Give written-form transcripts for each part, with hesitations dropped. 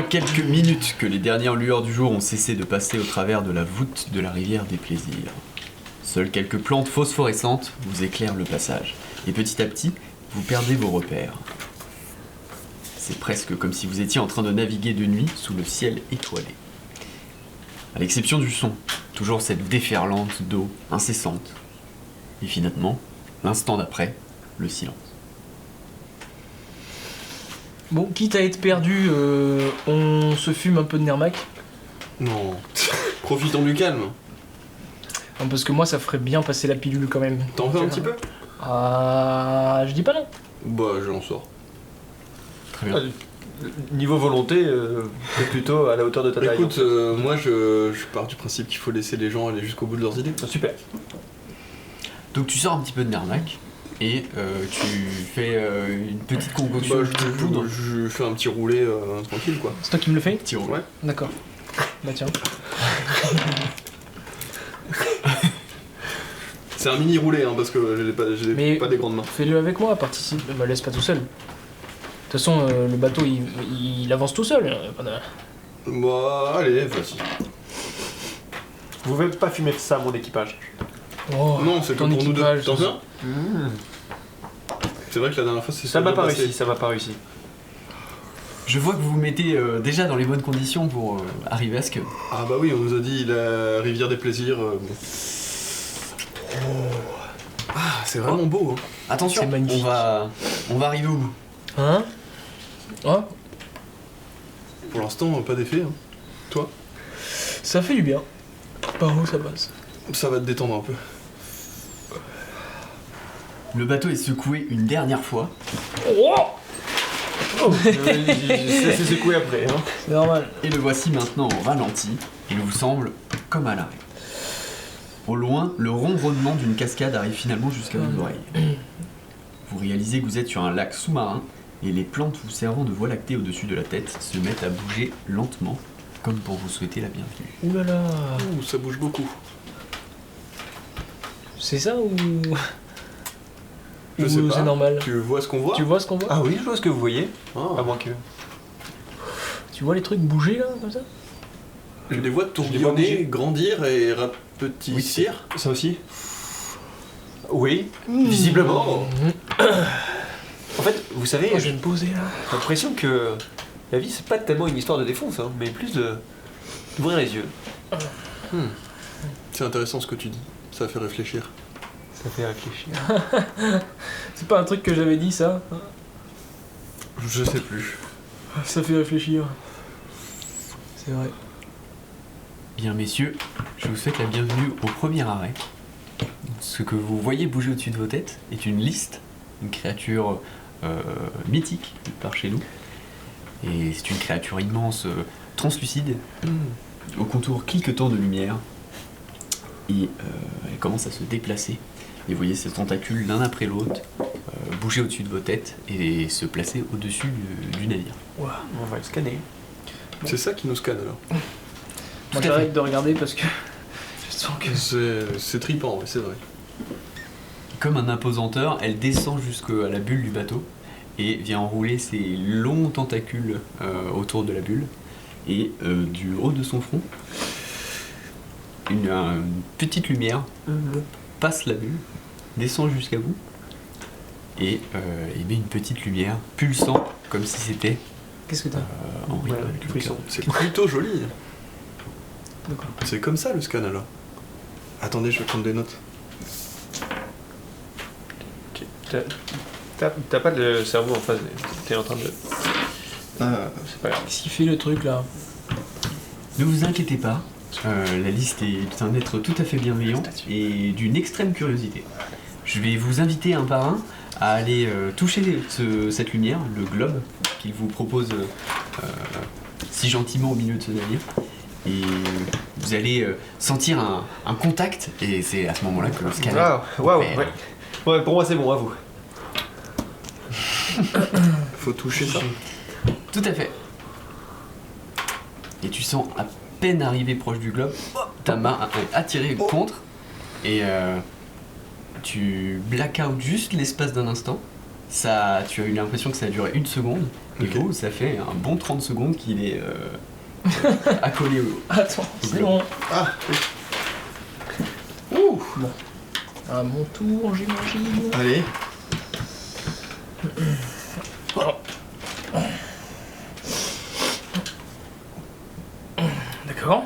quelques minutes que les dernières lueurs du jour ont cessé de passer au travers de la voûte de la rivière des plaisirs. Seules quelques plantes phosphorescentes vous éclairent le passage, et petit à petit, vous perdez vos repères. C'est presque comme si vous étiez en train de naviguer de nuit sous le ciel étoilé. À l'exception du son, toujours cette déferlante d'eau incessante. Et finalement, l'instant d'après, le silence. Bon, quitte à être perdu, on se fume un peu de Nermac. Non. Profitons du calme. Hein, parce que moi, ça ferait bien passer la pilule quand même. T'en veux un petit peu? Ah, je dis pas non. Bah, je l'en sors. Très bien. Niveau volonté, c'est plutôt à la hauteur de ta taille. Écoute, moi je pars du principe qu'il faut laisser les gens aller jusqu'au bout de leurs idées. Ah, super. Donc tu sors un petit peu de Nermac, et tu fais une petite concoction Bah, de petite poudre. je fais un petit roulé tranquille quoi. C'est toi qui me le fais? Petit roulé. Ouais. D'accord. Bah tiens. C'est un mini roulé hein, parce que j'ai Mais- pas des grandes mains. Fais-le avec moi, participe. Me laisse pas tout seul. De toute façon, le bateau, il avance tout seul. Bah allez, vas-y. Vous ne pouvez pas fumer ça, mon équipage. Oh, Non, c'est que ton pour nous deux. équipage, T'en veux un? C'est vrai que la dernière fois c'est Ça m'a bien pas passé. réussi, ça m'a pas réussi. Je vois que vous vous mettez déjà dans les bonnes conditions pour arriver à ce que... Ah bah oui, on nous a dit la rivière des plaisirs. Ah, c'est vraiment beau hein. Attention, C'est magnifique. on va arriver au bout. Hein? Oh, Pour l'instant, pas d'effet. Hein. Toi, ça fait du bien. Par où ça passe? ça va te détendre un peu. Le bateau est secoué une dernière fois, Ça s'est secoué après. Hein. C'est normal. et le voici maintenant au ralenti. Il vous semble comme à l'arrêt. Au loin, le ronronnement d'une cascade arrive finalement jusqu'à vos oreilles. Vous réalisez que vous êtes sur un lac sous-marin, et les plantes vous servant de voie lactée au-dessus de la tête se mettent à bouger lentement, comme pour vous souhaiter la bienvenue. Ouh là là. Ouh, ça bouge beaucoup. C'est ça ou. Je ou sais pas. c'est normal? Tu vois ce qu'on voit? Tu vois ce qu'on voit? Ah oui, je vois ce que vous voyez. Ah. À moins que. Tu vois les trucs bouger là, comme ça? Je les vois les vois tourbillonner, bouger. grandir et rapetissir. Ça aussi. Oui, visiblement. En fait, vous savez, Oh, je vais me poser là. j'ai l'impression que la vie, c'est pas tellement une histoire de défonce, hein, mais plus d'ouvrir les yeux. C'est intéressant ce que tu dis. Ça fait réfléchir. Ça fait réfléchir. C'est pas un truc que j'avais dit ça? Je sais plus. Ça fait réfléchir. C'est vrai. Bien messieurs, je vous souhaite la bienvenue au premier arrêt. Ce que vous voyez bouger au-dessus de vos têtes est une liste, une créature mythique par chez nous. Et c'est une créature immense, translucide, au contour cliquetant de lumière. Et elle commence à se déplacer. Et vous voyez ces tentacules l'un après l'autre bouger au-dessus de vos têtes et se placer au-dessus du navire. Ouah. On va le scanner. C'est ça qui nous scanne alors. Moi, à j'arrête fait. de regarder parce que. Je sens que. C'est trippant, ouais, c'est vrai. Comme un imposanteur, elle descend jusqu'à la bulle du bateau et vient enrouler ses longs tentacules autour de la bulle. Et du haut de son front, une petite lumière passe la bulle, descend jusqu'à vous et émet une petite lumière pulsant comme si c'était Qu'est-ce que t'as? en rythme Ouais, avec le frisson. cœur. C'est plutôt joli. D'accord. C'est comme ça le scan alors. Attendez, je vais prendre des notes. T'as pas le cerveau en face, t'es en train de. C'est pas grave. Qu'est-ce qu'il fait le truc là? Ne vous inquiétez pas, la liste est un être tout à fait bienveillant et d'une extrême curiosité. Je vais vous inviter un par un à aller toucher cette lumière, le globe qu'il vous propose si gentiment au milieu de ce navire. Et vous allez sentir un contact, et c'est à ce moment-là que le scanner... Waouh, opère. ouais. Ouais, pour moi c'est bon, à vous. Faut toucher ça. Tout à fait. Et tu sens à peine arriver proche du globe, ta main est attirée contre, et tu black out juste l'espace d'un instant. Ça, tu as eu l'impression que ça a duré 1 seconde, Et Ok. vous, ça fait un bon 30 secondes qu'il est accolé au... Attends, c'est globe. bon. Ah, oui. Ouh. Bon. À mon tour, j'imagine. Allez. D'accord.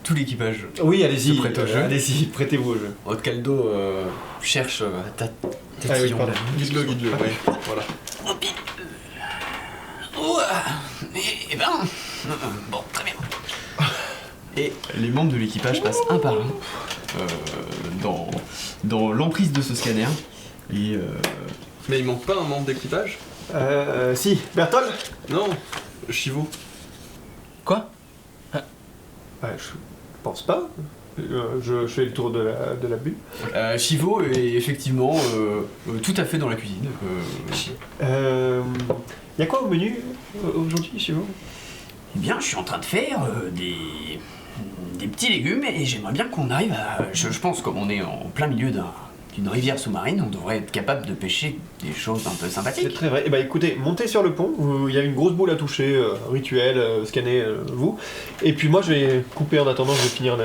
Tout l'équipage. Oui, allez-y. Se prête au jeu. Allez-y, prêtez-vous au jeu. Otcaldo cherche Ah oui, tatillon. pardon. Guide-le, guide-le. Ouais, voilà. Eh ben, bon, très bien. Et les membres de l'équipage passent un par un dans l'emprise de ce scanner. Et Mais il manque pas un membre d'équipage? Si, Bertol. Non, Chivo. Quoi? Je pense pas. Je fais le tour de la bulle. Chivo est effectivement tout à fait dans la cuisine. Y a quoi au menu aujourd'hui chez vous? Eh bien, je suis en train de faire des petits légumes et j'aimerais bien qu'on arrive à... Je pense, comme on est en plein milieu d'une rivière sous-marine, on devrait être capable de pêcher des choses un peu C'est sympathiques. très vrai. Eh ben écoutez, montez sur le pont, il y a une grosse boule à toucher, rituel, scanner vous. Et puis moi je vais couper en attendant, je vais finir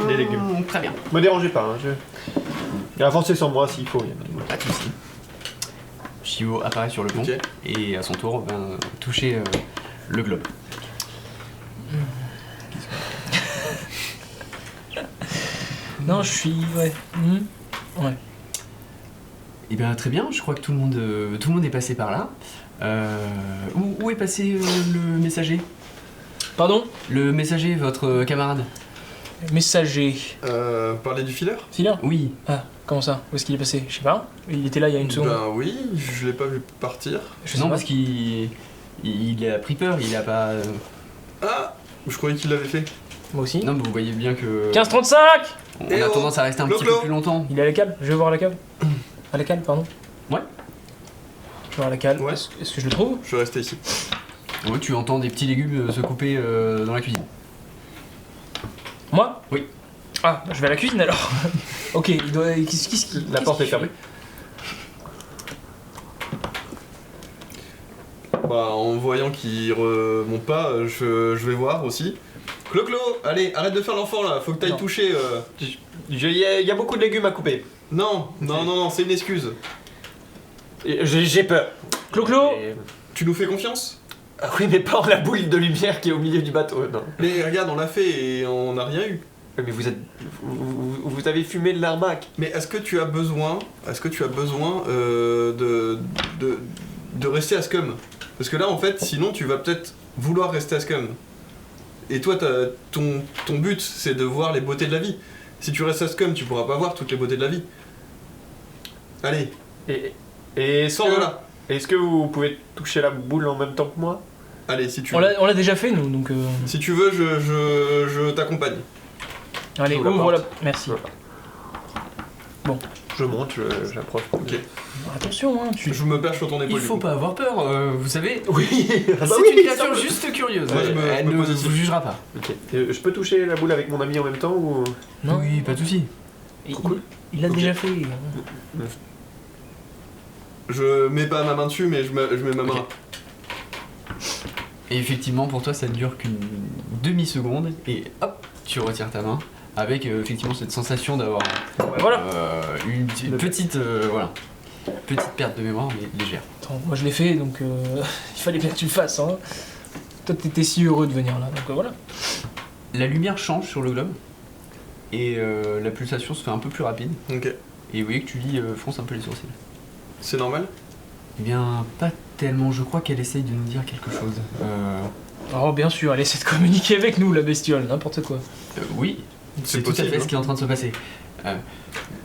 les légumes. Très bien, Me dérangez pas, hein, avancez sans moi s'il faut. pas de soucis. Chivo apparaît sur le pont Ok. et à son tour va toucher le globe. Non, je suis. Ouais. Ouais. Eh bien, très bien, je crois que tout le monde est passé par là. Où est passé le messager? Pardon? Le messager, votre camarade? Messager. Parler du fileur? Filaire? Oui. Ah, comment ça? Où est-ce qu'il est passé? Je sais pas. Il était là il y a une seconde. Ben oui, je l'ai pas vu partir. Je sais Non, pas. parce qu'il a pris peur, il a pas... Ah, je croyais qu'il l'avait fait. Moi aussi. Non, mais vous voyez bien que... 15,35! On Eh a oh, tendance à rester un petit Clo-Clo. peu plus longtemps. Il est à la cale? Je vais voir la cale. À la cale, pardon. Ouais. Je vais voir la cale. Ouais. Est-ce que je le trouve? Je vais rester ici. Ouais, tu entends des petits légumes se couper dans la cuisine. Moi? Oui. Ah, je vais à la cuisine alors. Ok, il doit. La porte est fermée. Bah, en voyant qu'il remonte pas, je vais voir aussi. Clo-Clo, allez, arrête de faire l'enfant là, faut que t'ailles Non. toucher. Il y a beaucoup de légumes à couper. Non, c'est une excuse. J'ai peur. Clo-Clo! Tu nous fais confiance? Ah oui, mais pas en la boule de lumière qui est au milieu du bateau. Non. Mais regarde, on l'a fait et on n'a rien eu. Mais vous avez fumé de l'armac. Mais est-ce que tu as besoin de rester à Scum? Parce que là, en fait, sinon, tu vas peut-être vouloir rester à Scum. Et toi, ton but, c'est de voir les beautés de la vie. Si tu restes à Scum, tu pourras pas voir toutes les beautés de la vie. Allez, Et sors de là. est-ce que vous pouvez toucher la boule en même temps que moi? Allez, si tu On veux. l'a déjà fait nous donc. Si tu veux, je t'accompagne. Allez, J'ouvre la ouvre la. porte. Merci. Je monte, j'approche. Ok. Attention, hein, tu. Je me perche sur ton épaule. Il faut du coup. pas avoir peur, vous savez. Oui. C'est une créature juste curieuse. Moi, je me Elle ne pose ici. vous jugera pas. Ok. Je peux toucher la boule avec mon ami en même temps ou? Non. Oui, pas de soucis. Il l'a Ok. déjà fait. Je mets pas ma main dessus, mais je mets ma main. Ok. Et effectivement, pour toi, ça ne dure qu'une demi-seconde. Et hop, tu retires ta main. Avec effectivement cette sensation d'avoir Voilà. une petite, voilà, petite perte de mémoire, mais légère. Attends, moi je l'ai fait donc il fallait bien que tu le fasses. Hein. Toi t'étais si heureux de venir là donc voilà. La lumière change sur le globe. Et la pulsation se fait un peu plus rapide. Ok. Et vous voyez que tu lis fronce un peu les sourcils. C'est normal? Eh bien, pas tellement. Je crois qu'elle essaye de nous dire quelque chose. Oh bien sûr, elle essaie de communiquer avec nous la bestiole, n'importe quoi. Oui, c'est tout à possible, fait hein. ce qui est en train de se passer.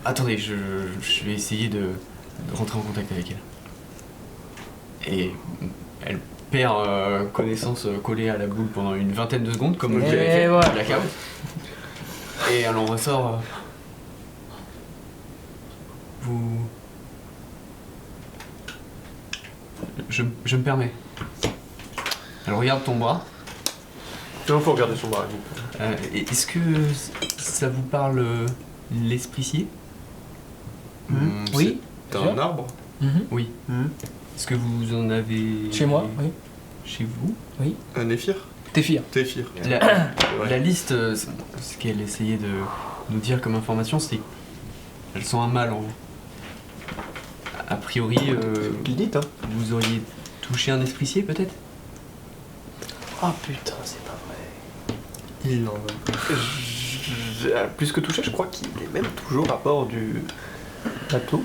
Attendez, je vais essayer de rentrer en contact avec elle. Et elle perd connaissance collée à la boule pendant une vingtaine de secondes, comme vous Et l'avez fait, voilà. blackout. Et elle en ressort. Vous. Je me permets. Elle regarde ton bras. Non, faut regarder son bras. Est-ce que ça vous parle l'espricier? Oui. C'est un arbre? Mhm. Oui. Est-ce que vous en avez... Chez moi, oui. Chez vous? Néphir Téphir. Téphir. La liste, ce qu'elle essayait de nous dire comme information, c'est qu'elles sont un mal en vous. A priori, Lilith, hein. vous auriez touché un espricier peut-être? Oh putain, c'est pas vrai. Il en veut. Plus que touché, je crois qu'il est même toujours à bord du bateau.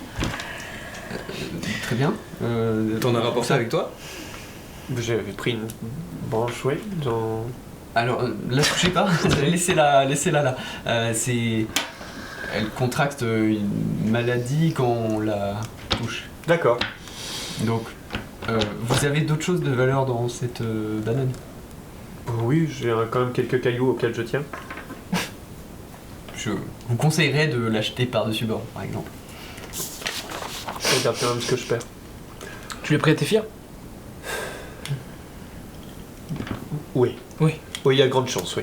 Très bien. T'en as rapporté avec toi? J'avais pris une branche, ouais, dans... Alors, la touchez pas, laissez-la là. Elle contracte une maladie quand on la touche. D'accord. Donc, vous avez d'autres choses de valeur dans cette banane? Oui, j'ai quand même quelques cailloux auxquels je tiens. Je vous conseillerais de l'acheter par-dessus bord, par exemple. Je regarde quand même ce que je perds. Tu l'as pris à Téphir? Oui. Oui. Oui, il y a de grandes chances, oui.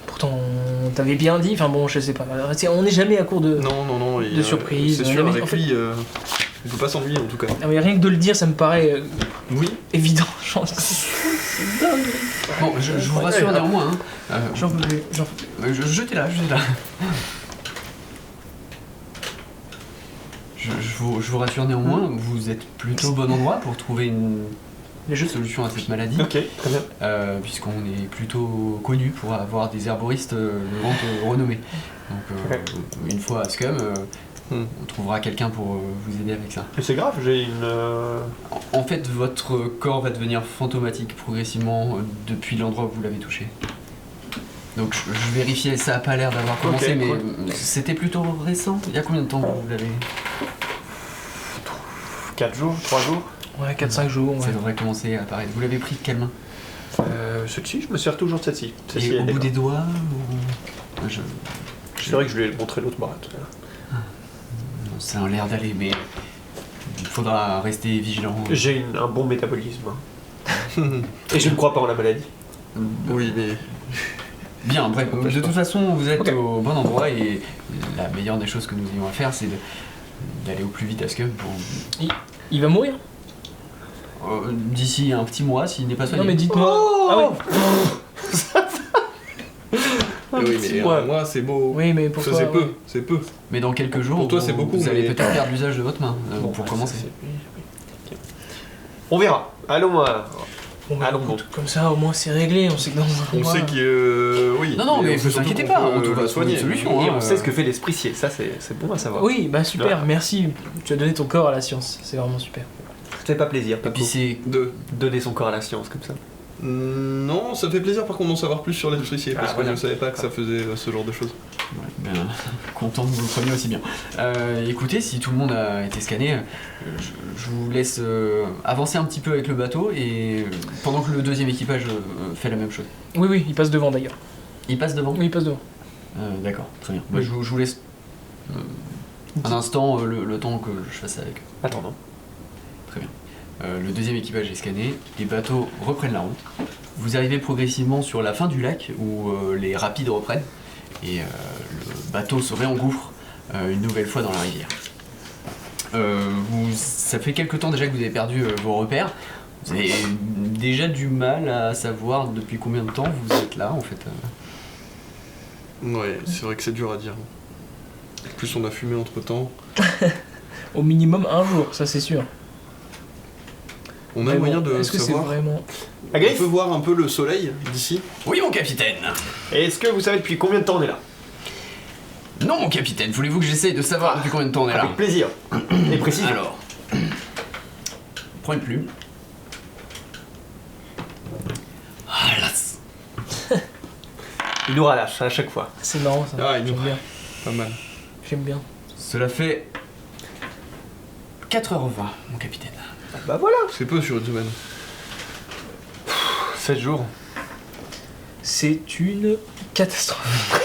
Pourtant, on t'avait bien dit, enfin bon, je sais pas. On n'est jamais à court de... Non. De surprise. C'est sûr, Mais avec en fait- lui, il faut pas s'ennuyer en tout cas. Non, mais rien que de le dire, ça me paraît Oui. évident. Genre, c'est dingue. Bon, je vous rassure néanmoins. Hein, J'en peux plus. jetez-la. Je vous rassure néanmoins, vous êtes plutôt au bon endroit pour trouver une solution à cette maladie. Ok, très bien. Puisqu'on est plutôt connu pour avoir des herboristes de grande renommée. Donc une fois à Scum, on trouvera quelqu'un pour vous aider avec ça. Mais c'est grave, j'ai une... En fait, votre corps va devenir fantomatique progressivement depuis l'endroit où vous l'avez touché. Donc je vérifiais, ça a pas l'air d'avoir commencé, Ok, mais cool. c'était plutôt récent. Il y a combien de temps vous l'avez? 4 jours, 3 jours. Ouais, 4-5 jours. Ouais. Ça devrait commencer à apparaître. Vous l'avez pris de quelle main? Celle-ci, je me sers toujours de celle-ci. Celle-ci, Et elle au est bout là. des doigts ou... C'est vrai que je lui ai montré l'autre bras tout à l'heure. Ça a l'air d'aller, mais il faudra rester vigilant. J'ai un bon métabolisme. hein. Et je ne crois pas en la maladie. Oui, mais. Bien, bref, N'empêche de pas. toute façon, vous êtes Ok. au bon endroit et la meilleure des choses que nous ayons à faire, c'est d'aller au plus vite à Scum pour... Il va mourir? D'ici un petit mois, s'il n'est pas soigné. Non, mais dites-moi. Ah ouais. Oui, mais Ouais. moi, c'est beau. Oui, mais pour Ça, toi, c'est ouais. peu. C'est peu. Mais dans quelques jours, Pour toi, c'est beaucoup, vous allez mais- peut-être perdre l'usage de votre main, pour bah, commencer. Ok. On verra. Allons. Bon, bah, Allons, écoute, comme ça, au moins, c'est réglé. On sait que dans un On mois- sait que. Oui. Non, mais on sait vous surtout inquiétez qu'on pas, peut on trouvera la soigner une solution. Et hein, on sait ce que fait l'espricier. Ça, c'est bon à savoir. Oui, bah super, Ouais. merci. Tu as donné ton corps à la science. C'est vraiment super. Ça fait pas plaisir, Et puis c'est... De. donner son corps à la science comme ça. Non, ça fait plaisir par contre d'en savoir plus sur l'espricier, parce Ah, que je voilà. ne savais pas que ça faisait ce genre de choses. Ouais, ben, content que vous le preniez aussi bien. Écoutez, si tout le monde a été scanné, je vous laisse avancer un petit peu avec le bateau et pendant que le deuxième équipage fait la même chose. Oui, oui, il passe devant d'ailleurs. Il passe devant? Oui, il passe devant. D'accord, très bien. Bah, Oui. je vous laisse un instant le temps que je fasse ça avec eux. Attendons. Très bien. Le deuxième équipage est scanné, les bateaux reprennent la route. Vous arrivez progressivement sur la fin du lac où les rapides reprennent et le bateau se réengouffre une nouvelle fois dans la rivière. Ça fait quelque temps déjà que vous avez perdu vos repères. Vous avez déjà du mal à savoir depuis combien de temps vous êtes là en fait. Ouais, c'est vrai que c'est dur à dire. En plus, on a fumé entre temps. Au minimum un jour, ça c'est sûr. On a Mais moyen bon, de est-ce que c'est savoir. vraiment... On Agrif, peut voir un peu le soleil d'ici. Oui mon capitaine. est-ce que vous savez depuis combien de temps on est là? Non mon capitaine, voulez-vous que j'essaye de savoir depuis combien de temps on est là? Avec plaisir. Et précis. Alors, prends une plume. Ah là, Il nous relâche à chaque fois. C'est marrant ça. Ah, il nous- J'aime bien. Pas mal. J'aime bien. cela fait 4h20 mon capitaine. Bah voilà. C'est peu sur une semaine. 7 jours. C'est une catastrophe.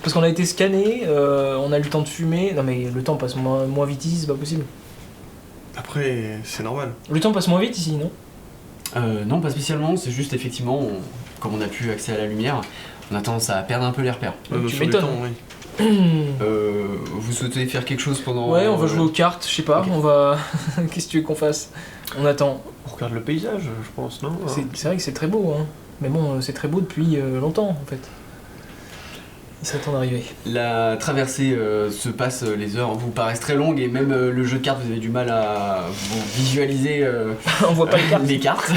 Parce qu'on a été scanné, on a eu le temps de fumer. Non mais le temps passe moins vite ici, c'est pas possible. Après, c'est normal. Le temps passe moins vite ici, non? Non, pas spécialement, c'est juste effectivement, comme on n'a plus accès à la lumière, on a tendance à perdre un peu les repères. Tu Notion du m'étonnes. temps, oui. Vous souhaitez faire quelque chose pendant... Ouais, on va jouer aux cartes, je sais pas, Ok. on va... Qu'est-ce que tu veux qu'on fasse? On attend. On regarde le paysage, je pense, non? C'est vrai que c'est très beau, hein. Mais bon, c'est très beau depuis longtemps, en fait. Il serait temps d'arriver. La traversée se passe, les heures vous paraissent très longues et même le jeu de cartes, vous avez du mal à vous visualiser On voit pas les cartes. les cartes.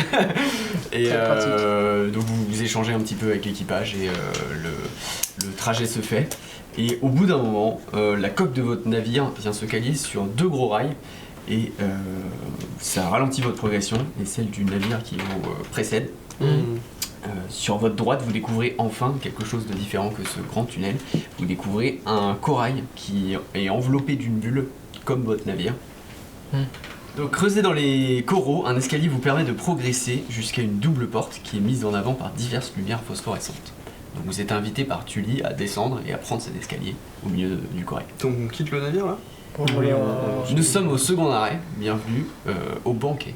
Et Très pratique. donc vous échangez un petit peu avec l'équipage et le trajet se fait. Et au bout d'un moment, la coque de votre navire vient se caler sur 2 gros rails et ça ralentit votre progression et celle du navire qui vous précède. Sur votre droite, vous découvrez enfin quelque chose de différent que ce grand tunnel. Vous découvrez un corail qui est enveloppé d'une bulle, comme votre navire. Donc, creusé dans les coraux, un escalier vous permet de progresser jusqu'à une double porte qui est mise en avant par diverses lumières phosphorescentes. Donc, vous êtes invité par Tully à descendre et à prendre cet escalier au milieu du corail. Donc on quitte le navire là? Nous sommes au second arrêt, bienvenue au banquet.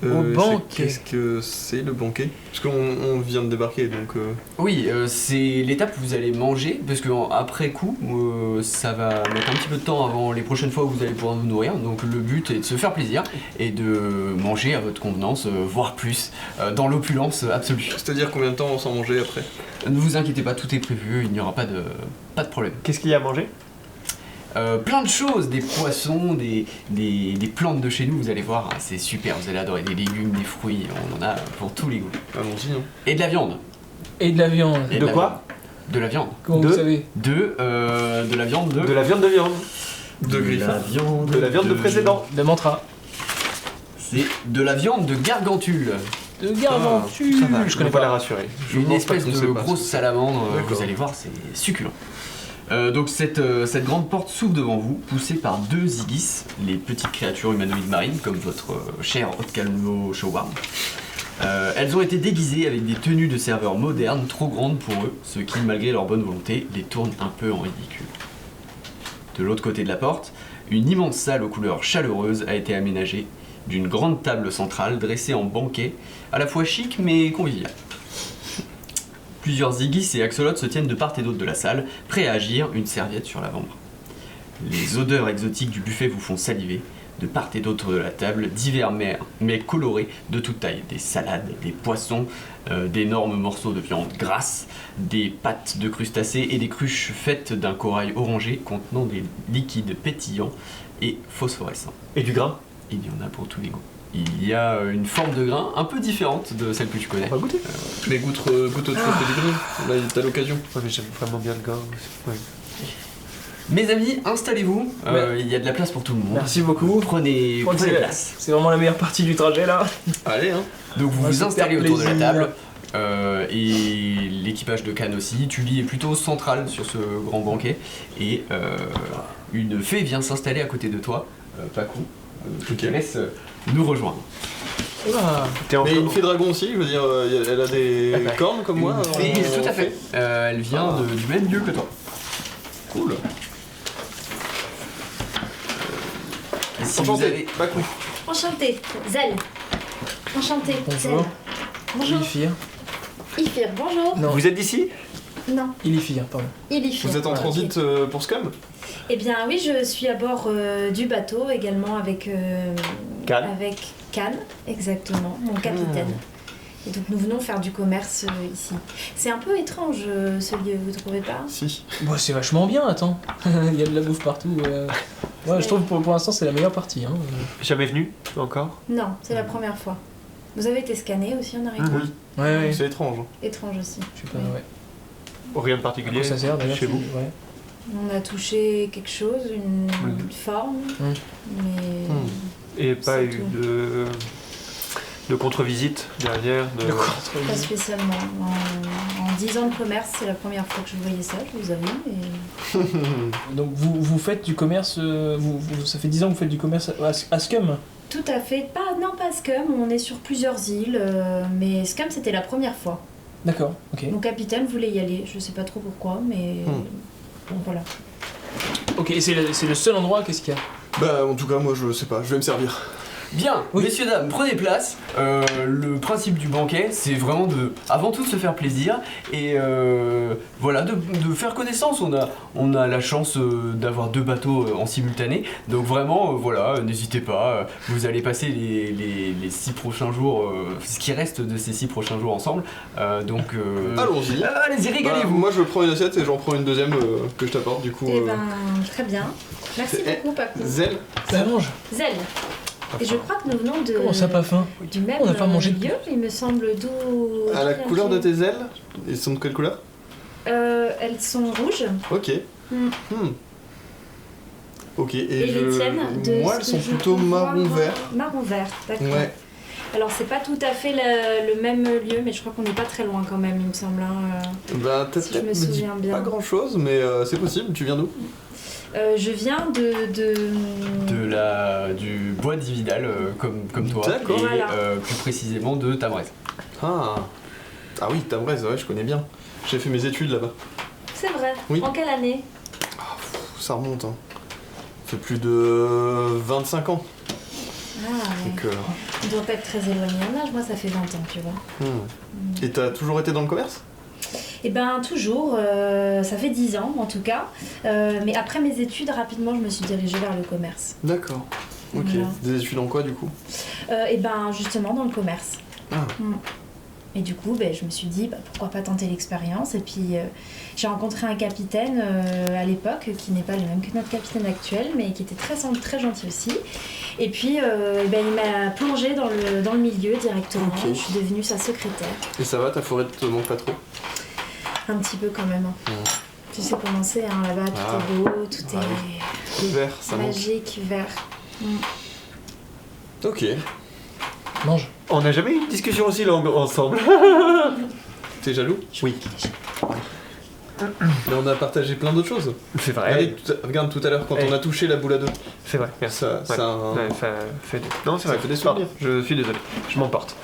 Au banquet. Qu'est-ce que c'est le banquet? Parce qu'on vient de débarquer donc. Oui, c'est l'étape où vous allez manger, parce que après coup, ça va mettre un petit peu de temps avant les prochaines fois où vous allez pouvoir vous nourrir. Donc le but est de se faire plaisir et de manger à votre convenance, voire plus, dans l'opulence absolue. C'est-à-dire combien de temps on s'en mangeait après? Ne vous inquiétez pas, tout est prévu, il n'y aura pas de problème. Qu'est-ce qu'il y a à manger? Plein de choses, des poissons, des plantes de chez nous, vous allez voir, c'est super, vous allez adorer, des légumes, des fruits, on en a pour tous les goûts. Allons-y. Hein. Et de la viande. Et de la viande. Et De la quoi? viande. De la viande. Comment De- vous savez? De la viande de... De la viande de viande. De griffon. la viande De la viande de précédent. De mantra. C'est de la viande de gargantule. De gargantule. Ça va, Je connais pas la pas. rassurer. Je Une pense espèce pas qu'on de sait pas. grosse salamandre, D'accord. vous allez voir, c'est succulent. Donc cette grande porte s'ouvre devant vous, poussée par 2 Zigis, les petites créatures humanoïdes marines, comme votre cher Otkalmo Showarm. Elles ont été déguisées avec des tenues de serveurs modernes trop grandes pour eux, ce qui, malgré leur bonne volonté, les tourne un peu en ridicule. De l'autre côté de la porte, une immense salle aux couleurs chaleureuses a été aménagée d'une grande table centrale dressée en banquet, à la fois chic mais convivial. Plusieurs Zigis et axolotes se tiennent de part et d'autre de la salle, prêts à agir, une serviette sur l'avant-bras. Les odeurs exotiques du buffet vous font saliver. De part et d'autre de la table, divers mets colorés de toute taille. Des salades, des poissons, d'énormes morceaux de viande grasse, des pâtes de crustacés et des cruches faites d'un corail orangé contenant des liquides pétillants et phosphorescents. Et du gras? Il y en a pour tous les goûts. Il y a une forme de grain un peu différente de celle que tu connais. On va goûter. Mais goûte autre chose que du gris. Là t'as l'occasion. Ouais, mais j'aime vraiment bien le gras. Ouais. Mes amis, installez-vous. Ouais. Il y a de la place pour tout le monde. Merci beaucoup. Prenez Je crois que place. c'est vraiment la meilleure partie du trajet là. Allez hein. Donc vous On va vous se installez faire autour de la plaisir. table. Et l'équipage de Cannes aussi. Tully est plutôt central sur ce grand banquet. Et une fée vient s'installer à côté de toi, Pacou. Je te Ok. laisse nous rejoindre. Ah. T'es en Mais une fée dragon aussi, je veux dire, elle a des Ah bah. cornes comme moi. Une fée, tout à fait. Elle vient du même lieu que toi. Cool. Et si vous avez... Bakou. Enchantée, Zel. Enchantée, Bonjour. Zel. Bonjour. Ilifir. Ifir, bonjour. Non, Vous êtes d'ici? Non, Ilifir, pardon. Ilifir. Vous êtes en Ok. transit pour Scum? Eh bien oui, je suis à bord du bateau également avec Cannes. avec Cannes, exactement, mon capitaine. Et donc nous venons faire du commerce ici. C'est un peu étrange ce lieu, vous trouvez pas? Si. Bon, c'est vachement bien, attends. Il y a de la bouffe partout. Ouais, je trouve pour l'instant c'est la meilleure partie. Hein. Jamais venu encore? Non, c'est la première fois. Vous avez été scanné aussi en arrivant. Oui. Ouais, ouais. C'est étrange. Étrange aussi. Je sais pas, Oui. ouais. Rien de À particulier quoi ça sert d'ailleurs chez vous? Ouais. On a touché quelque chose, une forme, mais Et pas C'est eu tout. de contre-visite derrière Le pas spécialement. En 10 ans de commerce, c'est la première fois que je voyais ça, je vous avoue. Et... Donc vous faites du commerce, ça fait 10 ans que vous faites du commerce à Scum? Tout à fait. Pas Scum, on est sur plusieurs îles, mais Scum c'était la première fois. D'accord, ok. Mon capitaine voulait y aller, je sais pas trop pourquoi, mais bon, voilà. Ok, et c'est le seul endroit, qu'est-ce qu'il y a? Bah en tout cas moi je sais pas, je vais me servir. Bien, Oui. messieurs, dames, prenez place. Le principe du banquet, c'est vraiment avant tout de se faire plaisir et voilà, de faire connaissance. On a la chance d'avoir 2 bateaux en simultané, donc vraiment, voilà, n'hésitez pas. Vous allez passer les 6 prochains jours, ce qui reste de ces 6 prochains jours ensemble. Donc, Allons-y. allez-y, régalez-vous. Moi je prends une assiette et j'en prends une deuxième que je t'apporte du coup. Eh ben, très bien. Merci c'est- beaucoup, Paco. Zel. Ça mange. Zel. Et je crois que nous venons de... Comment ça, pas faim? du même On n'a pas mangé de lieu, il me semble, d'où... À la d'où couleur de vient-il tes ailes. Ils sont de quelle couleur? Elles sont rouges. Ok. Hmm. Ok, et Et les tiennes de moi ce elles que sont je plutôt peux voir, marron-vert. Marron-vert, d'accord. Ouais. Alors c'est pas tout à fait le même lieu, mais je crois qu'on n'est pas très loin quand même, il me semble. Hein. Bah Si je me peut-être souviens bien. pas grand chose, mais c'est possible. Tu viens d'où? Je viens de... Du bois d'Ividal, comme toi, D'accord. et Voilà. plus précisément de Tamrez. Ah oui, Tamrez, ouais, je connais bien. J'ai fait mes études là-bas. C'est vrai. Oui. En quelle année? Ça remonte, hein. Ça fait plus de 25 ans. Ah ouais. Donc, On doit pas être très éloigné en âge, moi ça fait 20 ans, tu vois. Et t'as toujours été dans le commerce? Eh ben toujours, ça fait 10 ans en tout cas. Mais après mes études, rapidement je me suis dirigée vers le commerce. D'accord. Ok. Voilà. Des études en quoi du coup? Et ben justement dans le commerce. Ah. Et du coup, je me suis dit, pourquoi pas tenter l'expérience. Et puis, j'ai rencontré un capitaine à l'époque, qui n'est pas le même que notre capitaine actuel, mais qui était très gentil aussi. Et puis, il m'a plongée dans le milieu directement. Ok. Je suis devenue sa secrétaire. Et ça va, ta forêt te manque pas trop? Un petit peu quand même. Hein. Ouais. Tu sais comment c'est, hein, là-bas, tout Ah. est beau, tout Ah est Le vert, ça manque. magique, vert. Ok. Mange. On n'a jamais eu une discussion aussi longue ensemble. T'es jaloux? Oui, Mais on a partagé plein d'autres choses. c'est vrai. Regardez, regarde tout à l'heure quand Ouais. on a touché la boule à 2. C'est vrai, merci. Ça, Ouais. ça a un- Ouais, ça fait des... Non, c'est Ça vrai. fait des Pardon, souvenirs. je suis désolé, je m'emporte.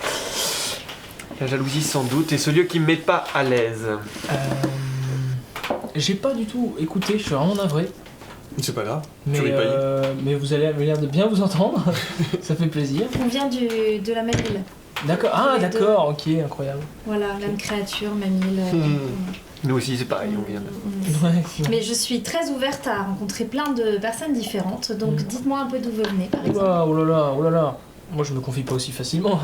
La jalousie sans doute est ce lieu qui me met pas à l'aise. J'ai pas du tout écouté, je suis vraiment navré. C'est pas grave. Mais, Tu ris pas, mais vous avez l'air de bien vous entendre. Ça fait plaisir. On vient de la même île. D'accord. Ah, Les deux. d'accord, ok, incroyable. Voilà, même créature, même île. Nous aussi, c'est pareil, on vient de... Ouais. Mais je suis très ouverte à rencontrer plein de personnes différentes, donc dites-moi un peu d'où vous venez, par exemple. Oula, oh là là, oh là là. Moi, je me confie pas aussi facilement.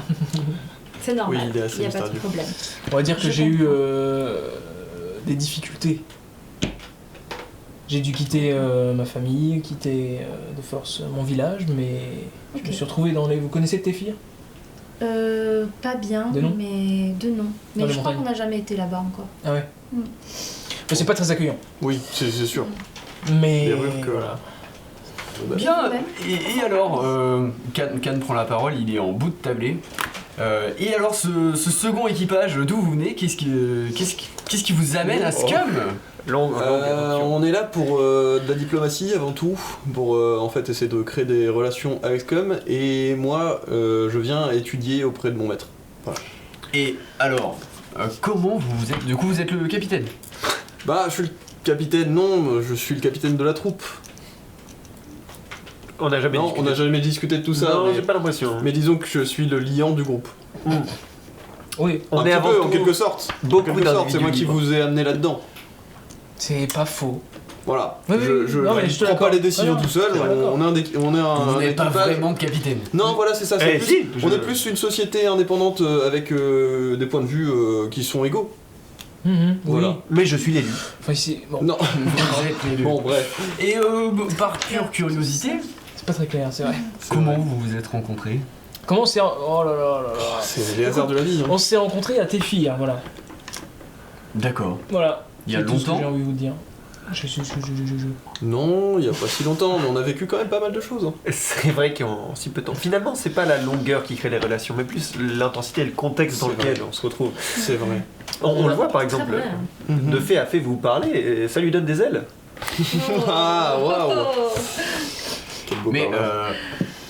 C'est normal, Oui, il est assez il n'y a pas de mystérieux. problème. On va dire que Je j'ai eu comprends. des difficultés. J'ai dû quitter ma famille, quitter de force mon village, mais je Ok. me suis retrouvé dans les... Vous connaissez Téfir? Pas bien, De nom mais de nom. Mais Dans les je crois montagnes. qu'on n'a jamais été là-bas encore. Ah ouais. Mm. Mais c'est pas très accueillant. Oui, c'est sûr. Mais Des rues que- voilà. Bien, Ouais. et alors, Can prend la parole, il est en bout de tablé. Et alors, ce second équipage, d'où vous venez? Qu'est-ce qui vous amène à Scum? Longue aventure. On est là pour de la diplomatie avant tout, pour en fait essayer de créer des relations avec Scum, et moi je viens étudier auprès de mon maître. Et alors, comment vous êtes... Du coup, vous êtes le capitaine? Bah, je suis le capitaine, non, je suis le capitaine de la troupe. On n'a jamais Non, discuté. on n'a jamais discuté de tout ça, Non, mais, j'ai pas l'impression. mais disons que je suis le liant du groupe. Oui, On Un est petit avant peu, tout en quelque sorte. beaucoup En quelque sorte, d'individus c'est moi qui libres. vous ai amené là-dedans. c'est pas faux. Voilà. Oui, oui, je non, mais je te prends pas l'accorde. les décisions Ah non, tout seul, je te l'accorde. on est un Vous n'êtes pas équipage. vraiment de capitaine. Non, voilà, c'est ça. c'est Eh, plus- si, On je- est plus une société indépendante avec des points de vue qui sont égaux. Voilà. Oui. Mais je suis l'élu. Enfin, ici, bon, Non. Vous êtes les deux. Bon, bref. Et par pure curiosité, c'est pas très clair, c'est vrai. comment vous vous êtes rencontrés? Comment on s'est... Oh là là là là. C'est les hasards de la vie. Hein. On s'est rencontrés à Téfir, voilà. D'accord. Voilà. Il y a C'est tout ce que longtemps? j'ai envie de vous dire. Je. Non, il y a pas si longtemps, mais on a vécu quand même pas mal de choses. Hein. C'est vrai qu'en si peu de temps. Finalement, c'est pas la longueur qui crée les relations, mais plus l'intensité et le contexte dans C'est lequel vrai. on se retrouve. C'est vrai. On le voit par Très exemple, vrai, hein. de fait à fait vous parlez, et ça lui donne des ailes. Ah, waouh. Oh. Quel beau Mais parleur.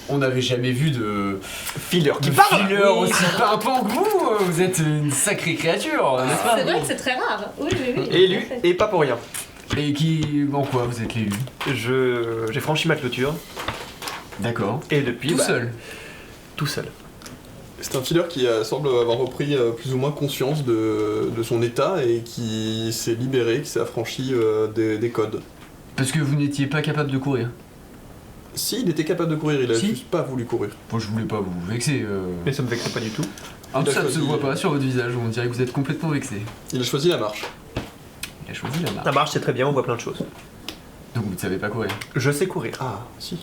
on n'avait jamais vu de Filler qui de parle. filler aussi pimpant que vous. Vous êtes une sacrée créature, n'est-ce pas? C'est vrai que c'est très rare. Oui, oui, oui. Élu, tout à fait. et pas pour rien. Et qui... En quoi vous êtes l'élu? J'ai franchi ma clôture, D'accord. et depuis, Tout bah, seul? tout seul. C'est un fileur qui semble avoir repris plus ou moins conscience de son état et qui s'est libéré, qui s'est affranchi des codes. Parce que vous n'étiez pas capable de courir. Si, il était capable de courir, il a Si. juste pas voulu courir. Bon, je voulais pas vous vexer. Mais ça me vexait pas du tout. En tout il a ça ne se choisi- voit pas sur votre visage, on dirait que vous êtes complètement vexé. Il a choisi la marche. Il a choisi la marche. La marche, c'est très bien, on voit plein de choses. Donc vous ne savez pas courir. Je sais courir. Ah, si.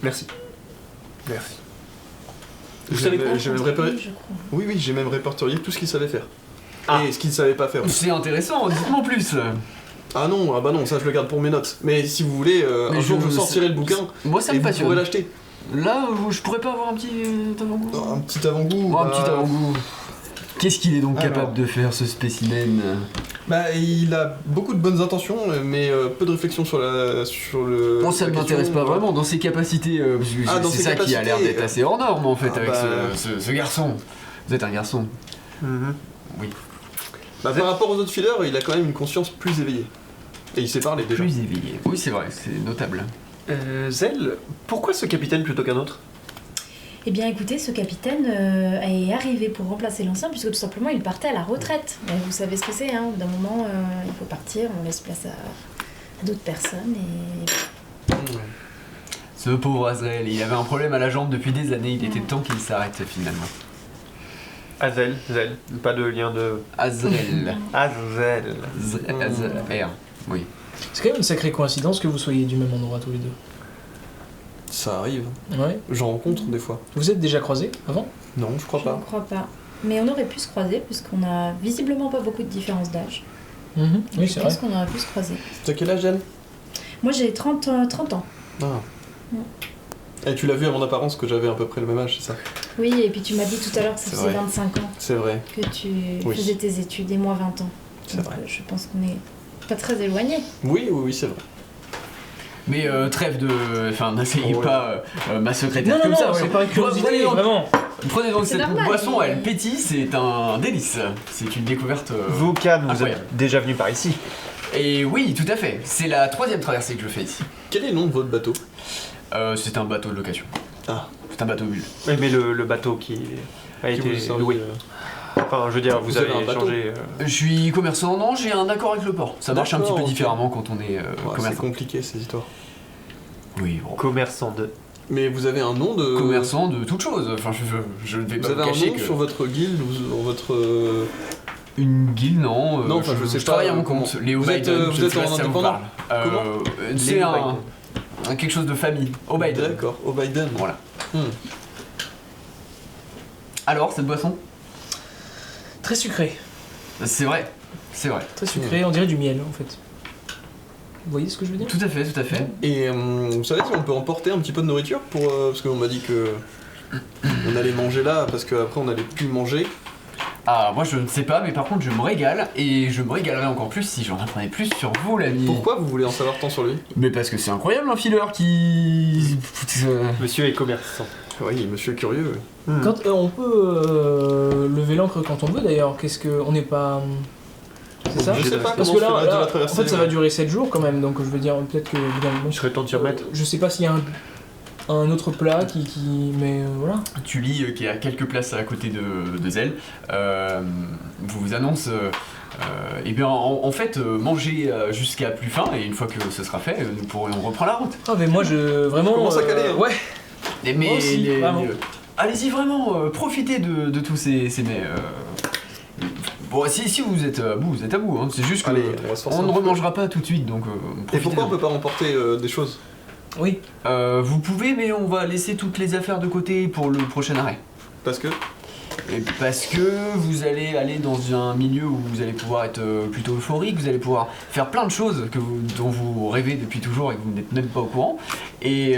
Merci. Merci. Vous savez quoi, J'ai même répertorié... Je crois. Oui, j'ai même répertorié tout ce qu'il savait faire. Ah. Et ce qu'il ne savait pas faire. C'est intéressant, dites-moi plus. Ah bah non, ça je le garde pour mes notes. Mais si vous voulez, Mais un jour je je- sortirai le bouquin Moi ça et me vous pourrez passionne. l'acheter. Là, je pourrais pas avoir un petit avant-goût. Un petit avant-goût. Oh, un bah, petit avant-goût. Qu'est-ce qu'il est donc Alors. capable de faire ce spécimen? Bah, il a beaucoup de bonnes intentions, mais peu de réflexion sur le. Bon, ça ne la m'intéresse question. pas vraiment dans ses capacités, parce que Ah, dans c'est ses ça qui a l'air capacités, d'être assez hors norme en fait ah, avec bah. ce garçon. Vous êtes un garçon. Mhm. Bah, par rapport aux autres fileurs, il a quand même une conscience plus éveillée. Et il sait parler déjà. Plus éveillé. Oui, c'est vrai, c'est notable. Zel, pourquoi ce capitaine plutôt qu'un autre? Eh bien écoutez, ce capitaine est arrivé pour remplacer l'ancien puisque tout simplement il partait à la retraite. Et vous savez ce que c'est, hein, au bout d'un moment il faut partir, on laisse place à d'autres personnes et... Ce pauvre Azrael, il avait un problème à la jambe depuis des années, il était temps qu'il s'arrête finalement. Azel, Zel, pas de lien de... Azrael. Azel. Azrael. Oui. C'est quand même une sacrée coïncidence que vous soyez du même endroit tous les deux. Ça arrive. Ouais. J'en rencontre des fois. Vous êtes déjà croisés avant? Non, je crois Je ne pas. crois pas. Mais on aurait pu se croiser puisqu'on a visiblement pas beaucoup de différence d'âge. Oui, Je c'est pense vrai. qu'on aurait pu se croiser. T'as quel âge, Jeanne? Moi j'ai 30 ans. Ah. Et tu l'as vu à mon apparence que j'avais à peu près le même âge, c'est ça? Oui, et puis tu m'as dit tout à l'heure que ça C'est faisait vrai. 25 ans C'est vrai. que tu Oui. faisais tes études et moi 20 ans. C'est Donc, vrai. je pense qu'on est pas très éloignés. Oui, c'est vrai. Mais trêve de. Enfin, n'asseyez Oh, pas ma secrétaire Non, comme non, ça. non, c'est par curiosité, Prenez donc- vraiment. Prenez donc C'est cette normal, boisson, mais- elle pétille, c'est un délice. C'est une découverte. Vous, Cam, vous incroyable. êtes déjà venu par ici. Et oui, tout à fait. C'est la 3e traversée que je fais ici. Quel est le nom de votre bateau? C'est un bateau de location. Ah. C'est un bateau bulle. Oui, mais le bateau qui a Qui été vous servi, loué. Enfin, je veux dire, vous Vous avez avez un bateau échangé... Je suis commerçant, non, j'ai un accord avec le port. Ça marche un petit peu D'accord, ok. différemment quand on est Ouais, c'est commerçant. compliqué ces histoires. Oui, bon. commerçant de... Mais vous avez un nom de. Commerçant de toutes choses. Enfin, je ne vais Vous pas avez vous un cacher nom que. sur votre guilde ou sur votre. Une guilde, non. Non, enfin, je sais pas, travaille à mon comment- compte. Léo Vous êtes, Biden, vous je êtes sais pas en si ça vous indépendant parle. Comment C'est Léo un quelque chose de famille. Au Biden. D'accord, au Biden. Voilà. Hmm. Alors, cette boisson? Très sucré. C'est vrai. C'est vrai. Très sucré, on dirait du miel en fait. Vous voyez ce que je veux dire? Tout à fait, tout à fait. Et vous savez si on peut emporter un petit peu de nourriture pour. Parce qu'on m'a dit que. On allait manger là parce qu'après on allait plus manger. Ah, moi je ne sais pas, mais par contre je me régale, et je me régalerais encore plus si j'en apprenais plus sur vous, l'ami. Pourquoi vous voulez en savoir tant sur lui? Mais parce que c'est incroyable un fileur qui. Monsieur est commerçant. Oui, monsieur est curieux. Quand, on peut lever l'ancre quand on veut d'ailleurs. Qu'est-ce que. On n'est pas. C'est ça? Je sais pas Parce comment que on là, fait la en traversée. fait, ça va durer 7 jours quand même, donc je veux dire, peut-être que évidemment. Il serait temps de s'y remettre. Je sais pas s'il y a un autre plat qui. Mais voilà. Tully, qui est à quelques places à côté de Zell, vous annonce. Et bien, en fait, manger jusqu'à plus faim, et une fois que ce sera fait, nous pourrons reprendre la route. Ah, mais moi je. Vraiment. commence à caler, hein. Ouais. Mais Moi aussi, vraiment. allez-y vraiment, profitez de tous ces mets. Bon, si vous êtes à bout, vous êtes à bout. Hein. C'est juste que Allez, on va se forcer on un ne peu. remangera pas tout de suite, donc Et profitez. pourquoi on peut pas emporter des choses? Oui. Vous pouvez, mais on va laisser toutes les affaires de côté pour le prochain arrêt. Parce que. Et parce que vous allez aller dans un milieu où vous allez pouvoir être plutôt euphorique, vous allez pouvoir faire plein de choses dont vous rêvez depuis toujours et que vous n'êtes même pas au courant. Et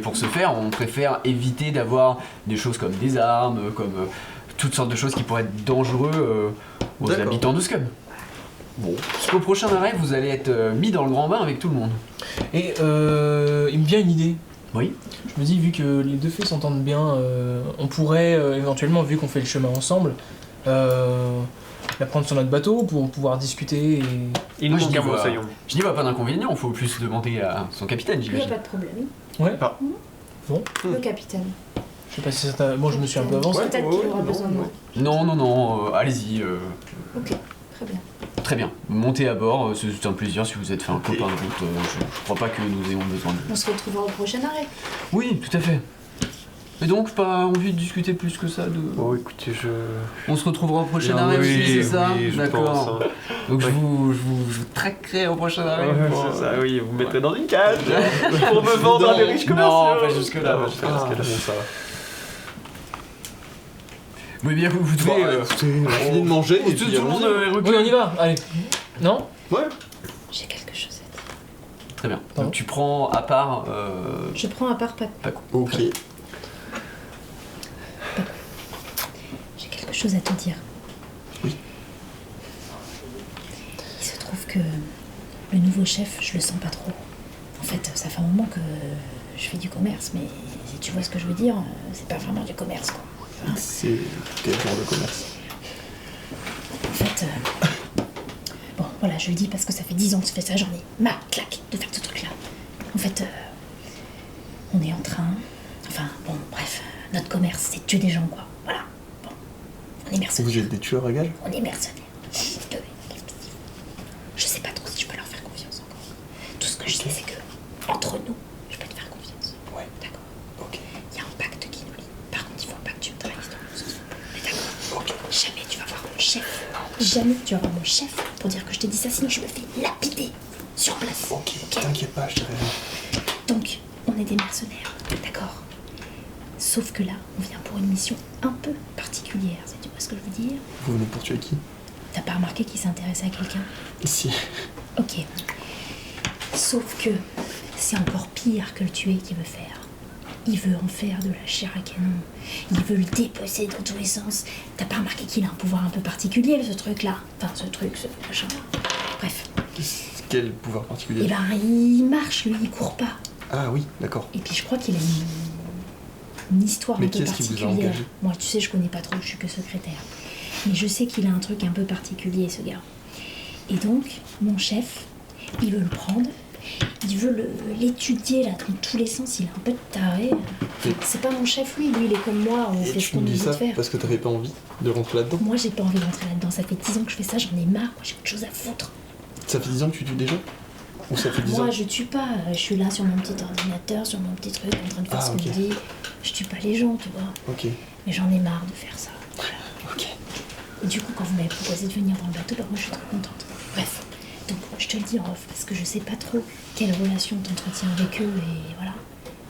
pour ce faire, on préfère éviter d'avoir des choses comme des armes, comme toutes sortes de choses qui pourraient être dangereux aux D'accord. habitants de Scum. Bon, jusqu'au prochain arrêt, vous allez être mis dans le grand bain avec tout le monde. Et il me vient une idée. Oui. Je me dis, vu que les deux fées s'entendent bien, on pourrait éventuellement, vu qu'on fait le chemin ensemble, la prendre sur notre bateau pour pouvoir discuter et... Il Moi, nous je manque un dis, voilà. broussaillon. Je n'y vois pas d'inconvénient, il faut plus demander à son capitaine, Il n'y a j'imagine. pas de problème. Ouais. Le capitaine. Je sais pas si ça t'a... Bon, je me suis un peu avancé. Ouais. Peut-être qu'il aura besoin de moi. Non, allez-y. Ok, très bien. Très bien. Montez à bord, c'est un plaisir si vous êtes fait un copain de route. Je crois pas que nous ayons besoin de vous. On se retrouvera au prochain arrêt. Oui, tout à fait. Et donc, pas envie de discuter plus que ça de... Bon, écoutez, On se retrouvera au prochain Non, arrêt oui, aussi, c'est ça? oui, je D'accord. pense, hein. Donc Ouais. je vous traquerai au prochain arrêt. Ouais, pour, c'est ça, oui, vous me mettrez dans une cage pour me vendre à des riches commerciaux. Non, pas jusque-là. Ah, jusque-là, Bon, ça va. Oui, bien, vous devez... Bon, écoutez, on finit de manger et tout puis le monde allons-y. est Oui, reculé. on y va, allez. Non? Ouais. J'ai quelque chose à dire. Très bien. Pardon. Donc tu prends à part... Je prends à part Paco. Ok. J'ai quelque chose à te dire. Oui. Il se trouve que le nouveau chef, je le sens pas trop. En fait, ça fait un moment que je fais du commerce, mais si tu vois ce que je veux dire, c'est pas vraiment du commerce, quoi. Hein. C'est quel genre de commerce? En fait, bon, voilà, je le dis parce que ça fait 10 ans que je fais ça, j'en ai marre, claque, de faire ce truc-là. En fait, on est en train... Enfin, bon, bref, notre commerce, c'est de tuer des gens, quoi. Voilà. Bon, on est mercenaires. Vous êtes des tueurs à gages? On est mercenaires. Je sais pas trop si je peux leur faire confiance encore. Tout ce que je sais, c'est que, entre nous, je peux te faire confiance. Ouais. D'accord. Ok. Il y a un pacte qui nous lie. Par contre, il faut pas que tu me trahisses dans le sens. Mais d'accord. Ok. Jamais tu vas voir mon chef. Jamais tu vas voir mon chef pour dire que je t'ai dit ça, sinon je me fais lapider sur place. Ok, t'inquiète pas, je dirai rien. Donc, on est des mercenaires, d'accord. Sauf que là, on vient pour une mission un peu particulière. Tu vois ce que je veux dire? Vous venez pour tuer qui? T'as pas remarqué qu'il s'intéressait à quelqu'un? Si. Ok. Sauf que c'est encore pire que le tuer qu'il veut faire. Il veut en faire de la chair à canon. Il veut le dépecer dans tous les sens. T'as pas remarqué qu'il a un pouvoir un peu particulier, ce truc-là? Enfin, ce machin-là. Bref. Quel pouvoir particulier? Et ben, il marche, lui, il court pas. Ah oui, d'accord. Et puis je crois qu'il a une histoire Mais un peu qui est-ce qui vous a particulière. engagé? Moi, tu sais, je connais pas trop, je suis que secrétaire. Mais je sais qu'il a un truc un peu particulier, ce gars. Et donc, mon chef, il veut le prendre, il veut l'étudier là dans tous les sens, il est un peu taré. Et- C'est pas mon chef, lui, il est comme moi, on Et fait ce tu qu'on me nous dis dit ça de faire. parce que t'avais pas envie de rentrer là-dedans? Moi, j'ai pas envie d'entrer là-dedans, ça fait 10 ans que je fais ça, j'en ai marre, moi j'ai autre chose à foutre. Ça fait 10 ans que tu tues des gens? Ou ça fait 10 Moi, ans? je tue pas, je suis là sur mon petit ordinateur, sur mon petit truc, en train de faire Ah, ce qu'on ok. me dit. Je tue pas les gens, tu vois. Ok. Mais j'en ai marre de faire ça. Ok. Et du coup, quand vous m'avez proposé de venir dans le bateau, bah moi je suis trop contente. Bref, donc je te le dis en off, parce que je sais pas trop quelle relation t'entretiens avec eux, et voilà.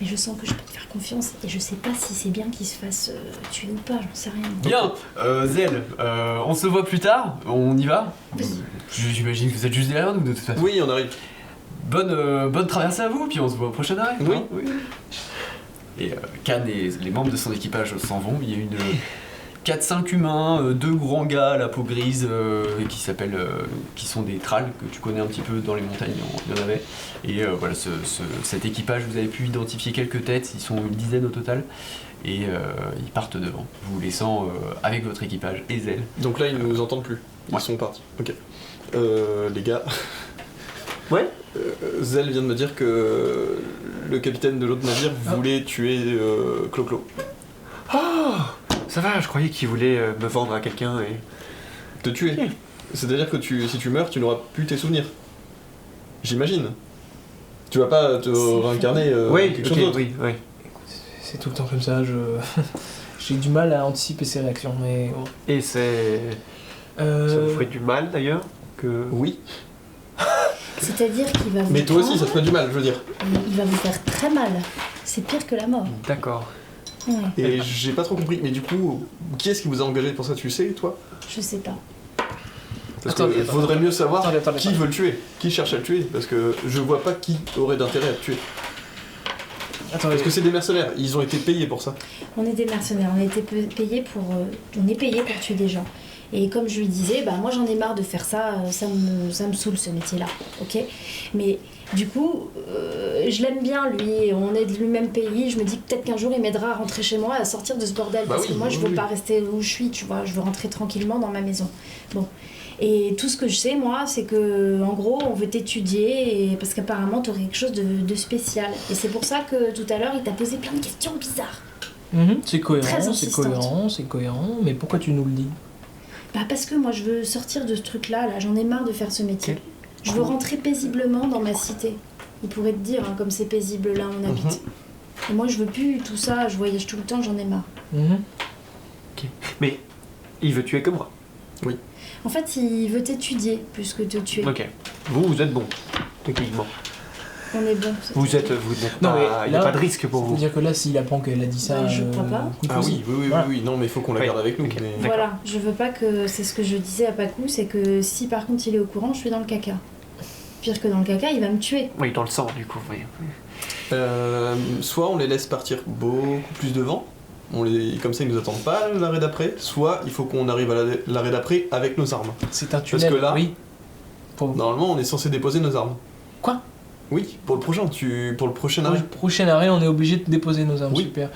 Mais je sens que je peux te faire confiance, et je sais pas si c'est bien qu'ils se fassent tuer ou pas, j'en sais rien. Bien, Zell, on se voit plus tard, on y va? J'imagine que vous êtes juste derrière nous de toute façon. Oui, on arrive. Bonne traversée à vous, puis on se voit au prochain arrêt. Oui, hein. oui. Et Khan et les membres de son équipage s'en vont. Il y a une 4-5 humains, 2 grands gars à la peau grise qui sont des tralls que tu connais un petit peu dans les montagnes, il y en avait. Et voilà, cet équipage, vous avez pu identifier quelques têtes, ils sont une dizaine au total. Et ils partent devant, vous laissant avec votre équipage et Zell. Donc là, ils nous entendent plus. Ils Ouais. sont partis. Ok. Les gars. Ouais. Zell vient de me dire que le capitaine de l'autre navire voulait tuer Clo-Clo. Ah, ça va, je croyais qu'il voulait me vendre à quelqu'un et... Te tuer. Ok. C'est-à-dire que si tu meurs, tu n'auras plus tes souvenirs. J'imagine. Tu vas pas te C'est réincarner Oui, quelque ok, chose d'autre. oui, oui. C'est tout le temps comme ça, j'ai du mal à anticiper ses réactions, mais bon. Et c'est... Ça vous ferait du mal d'ailleurs que... Oui. C'est-à-dire qu'il va vous Mais toi aussi, prendre, ça te fait du mal, je veux dire. il va vous faire très mal. C'est pire que la mort. D'accord. Ouais, Et j'ai pas trop compris. Mais du coup, qui est-ce qui vous a engagé pour ça? Tu sais, toi? je sais pas. Parce Attendez, qu'il faudrait mieux savoir Attendez. qui veut le tuer, qui cherche à le tuer. Parce que je vois pas qui aurait d'intérêt à le tuer. Attends, Parce que c'est des mercenaires, ils ont été payés pour ça. On est des mercenaires, on a été payés pour, on est payé pour tuer des gens. Et comme je lui disais, bah moi j'en ai marre de faire ça, ça me saoule ce métier-là, ok? Mais du coup, je l'aime bien lui, on est du même pays, je me dis que peut-être qu'un jour il m'aidera à rentrer chez moi, à sortir de ce bordel, Bah parce oui, que moi je oui, veux oui. pas rester où je suis, tu vois, je veux rentrer tranquillement dans ma maison. Bon. Et tout ce que je sais, moi, c'est que en gros, on veut t'étudier, parce qu'apparemment, t'aurais quelque chose de spécial. Et c'est pour ça que tout à l'heure, il t'a posé plein de questions bizarres. C'est Très insistante. c'est cohérent, mais pourquoi tu nous le dis? Bah parce que moi je veux sortir de ce truc-là, j'en ai marre de faire ce métier. Je veux rentrer paisiblement dans ma cité. On pourrait te dire, hein, comme c'est paisible là où on habite. Et moi je veux plus tout ça, je voyage tout le temps, j'en ai marre. Mais il veut tuer que moi. En fait, il veut t'étudier plus que te tuer. Ok. Vous êtes bon, techniquement. On est bon. Vous n'êtes Non, mais pas... Il n'y a là, pas de risque pour Ça vous. veut dire que là, s'il apprend qu'elle a dit ça. Bah, je crois pas. Ah oui, Voilà. non, mais il faut qu'on la Oui. garde avec nous. Ok. mais- D'accord. Voilà, je veux pas que. C'est ce que je disais à Pacou, c'est que si par contre il est au courant, je suis dans le caca. Pire que dans le caca, il va me tuer. Oui, dans le sang, du coup, oui. Soit on les laisse partir beaucoup plus devant, comme ça ils nous attendent pas à l'arrêt d'après, soit il faut qu'on arrive à l'arrêt d'après avec nos armes. C'est un tunnel. que là- oui. Pour... Normalement on est censé déposer nos armes. Quoi? Oui, pour le prochain, pour le prochain Pour arrêt. le prochain arrêt, on est obligé de déposer nos armes. Oui. Super.